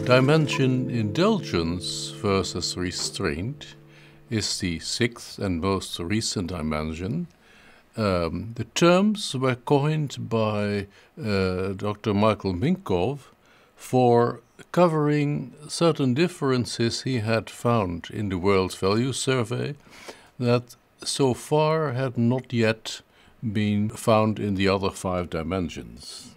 Dimension indulgence versus restraint is the sixth and most recent dimension. The terms were coined by Dr. Michael Minkoff for covering certain differences he had found in the World Value Survey that so far had not yet been found in the other 5 dimensions.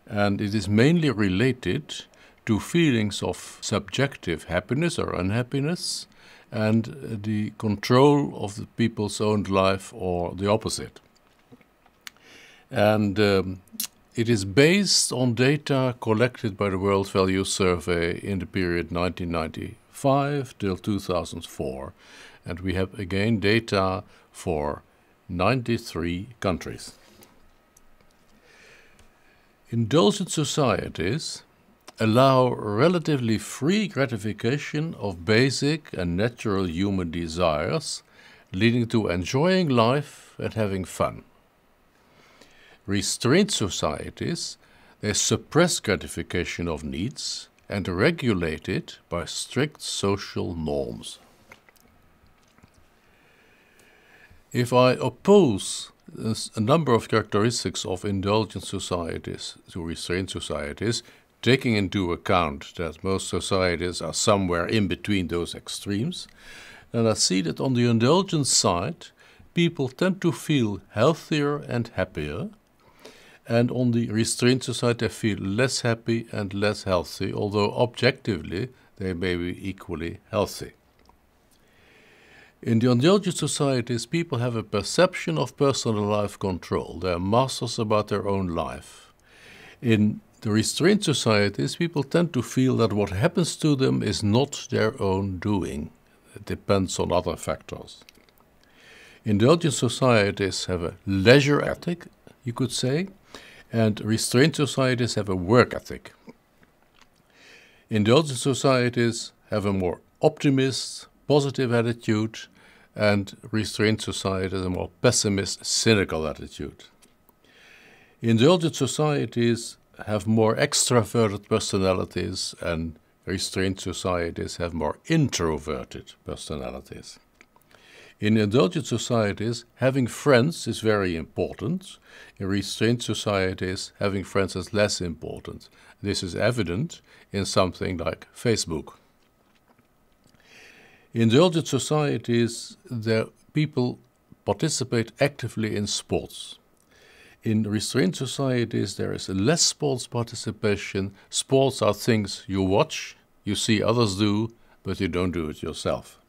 And it is mainly related to feelings of subjective happiness or unhappiness and the control of the people's own life or the opposite. And it is based on data collected by the World Value Survey in the period 1995 till 2004. And we have again data for 93 countries. Indulgent societies allow relatively free gratification of basic and natural human desires, leading to enjoying life and having fun. Restraint societies, they suppress gratification of needs and regulate it by strict social norms. If I oppose a number of characteristics of indulgent societies to restraint societies, taking into account that most societies are somewhere in between those extremes, then I see that on the indulgent side, people tend to feel healthier and happier, and on the restraint side they feel less happy and less healthy, although objectively they may be equally healthy. In the indulgent societies, people have a perception of personal life control. They are masters about their own life. In the restraint societies, people tend to feel that what happens to them is not their own doing. It depends on other factors. Indulgent societies have a leisure ethic, you could say, and restraint societies have a work ethic. Indulgent societies have a more optimist, positive attitude, and restraint societies a more pessimist, cynical attitude. Indulgent societies have more extroverted personalities, and restraint societies have more introverted personalities. In indulgent societies, having friends is very important. In restraint societies, having friends is less important. This is evident in something like Facebook. In indulgent societies, people participate actively in sports. In restraint societies, there is less sports participation. Sports are things you watch, you see others do, but you don't do it yourself.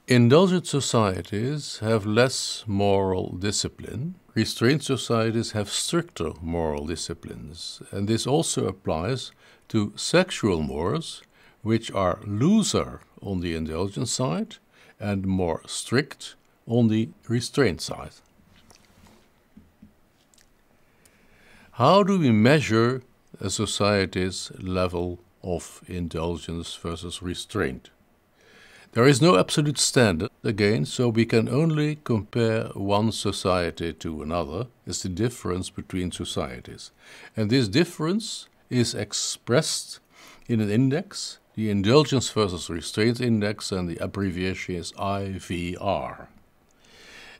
Indulgent societies have less moral discipline. Restraint societies have stricter moral disciplines. And this also applies to sexual mores, which are looser on the indulgent side and more strict on the restraint side. How do we measure a society's level of indulgence versus restraint? There is no absolute standard, again, so we can only compare one society to another as the difference between societies. And this difference is expressed in an index, the Indulgence versus Restraint Index, and the abbreviation is IVR.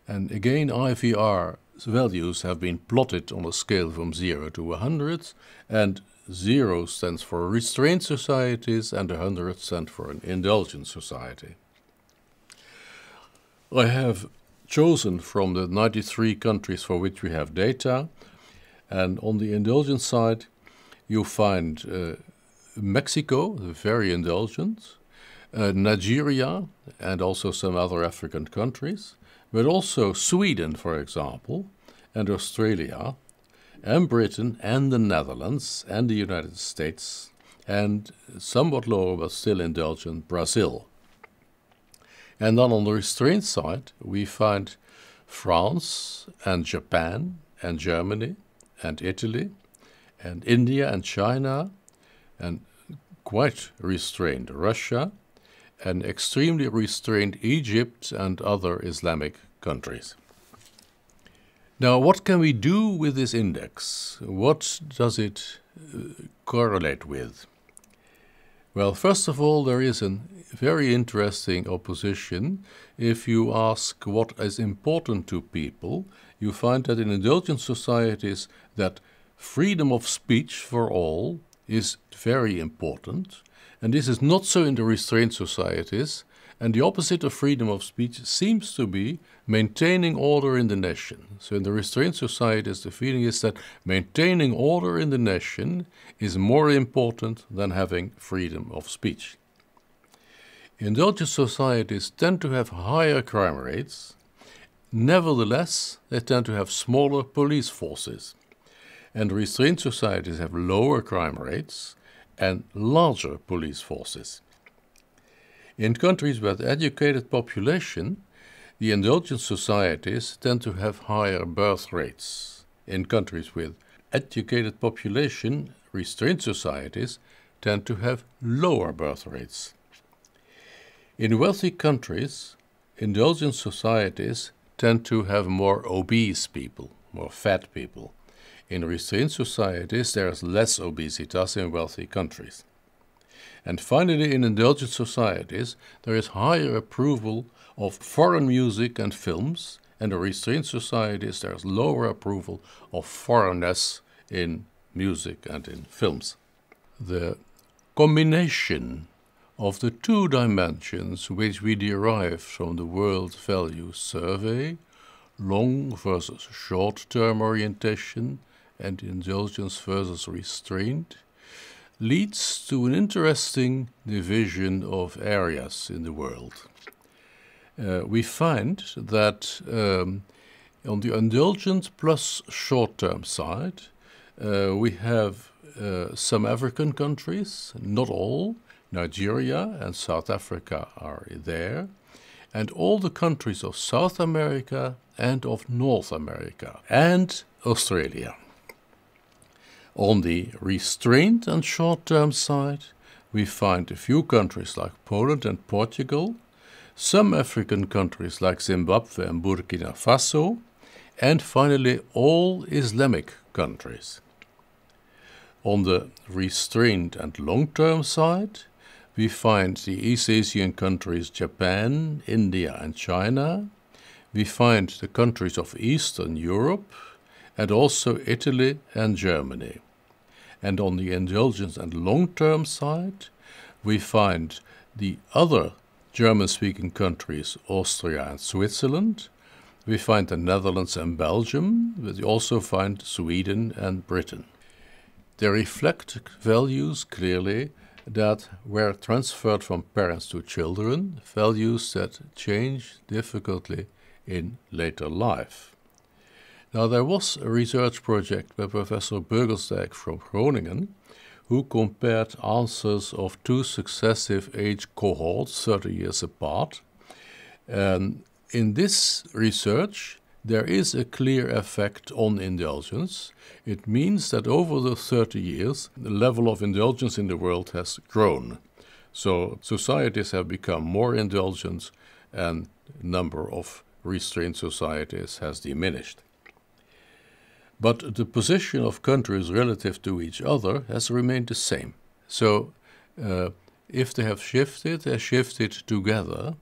And again, IVR values have been plotted on a scale from 0 to 100, and 0 stands for restrained societies and 100 stands for an indulgent society. I have chosen from the 93 countries for which we have data, and on the indulgent side you find Mexico, very indulgent, Nigeria, and also some other African countries, but also Sweden, for example, and Australia, and Britain, and the Netherlands, and the United States, and somewhat lower but still indulgent, Brazil. And then on the restraint side, we find France, and Japan, and Germany, and Italy, and India, and China, and quite restrained Russia, and extremely restrained Egypt and other Islamic countries. Now, what can we do with this index? What does it correlate with? Well, first of all, there is a very interesting opposition. If you ask what is important to people, you find that in indulgent societies that freedom of speech for all is very important, and this is not so in the restrained societies, and the opposite of freedom of speech seems to be maintaining order in the nation. So in the restrained societies, the feeling is that maintaining order in the nation is more important than having freedom of speech. Indulgent societies tend to have higher crime rates. Nevertheless, they tend to have smaller police forces. And restrained societies have lower crime rates and larger police forces. In countries with educated population, the indulgent societies tend to have higher birth rates. In countries with educated population, restrained societies tend to have lower birth rates. In wealthy countries, indulgent societies tend to have more obese people, more fat people. In restrained societies, there is less obesitas in wealthy countries. And finally, in indulgent societies, there is higher approval of foreign music and films, and in restrained societies, there is lower approval of foreignness in music and in films. The combination of the two dimensions which we derive from the World Values Survey, long versus short-term orientation, and indulgence versus restraint, leads to an interesting division of areas in the world. We find that on the indulgent plus short-term side, we have some African countries, not all. Nigeria and South Africa are there, and all the countries of South America and of North America, and Australia. On the restrained and short-term side, we find a few countries like Poland and Portugal, some African countries like Zimbabwe and Burkina Faso, and finally all Islamic countries. On the restrained and long-term side, we find the East Asian countries Japan, India and China. We find the countries of Eastern Europe and also Italy and Germany. And on the indulgence and long-term side, we find the other German-speaking countries, Austria and Switzerland. We find the Netherlands and Belgium, but we also find Sweden and Britain. They reflect values clearly that were transferred from parents to children, values that change difficultly in later life. Now, there was a research project by Professor Beugelsdijk from Groningen, who compared answers of two successive age cohorts 30 years apart. And in this research, there is a clear effect on indulgence. It means that over the 30 years, the level of indulgence in the world has grown. So societies have become more indulgent and the number of restrained societies has diminished. But the position of countries relative to each other has remained the same. So if they have shifted, they shifted together,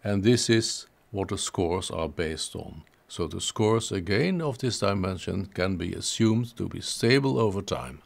and this is what the scores are based on. So the scores again of this dimension can be assumed to be stable over time.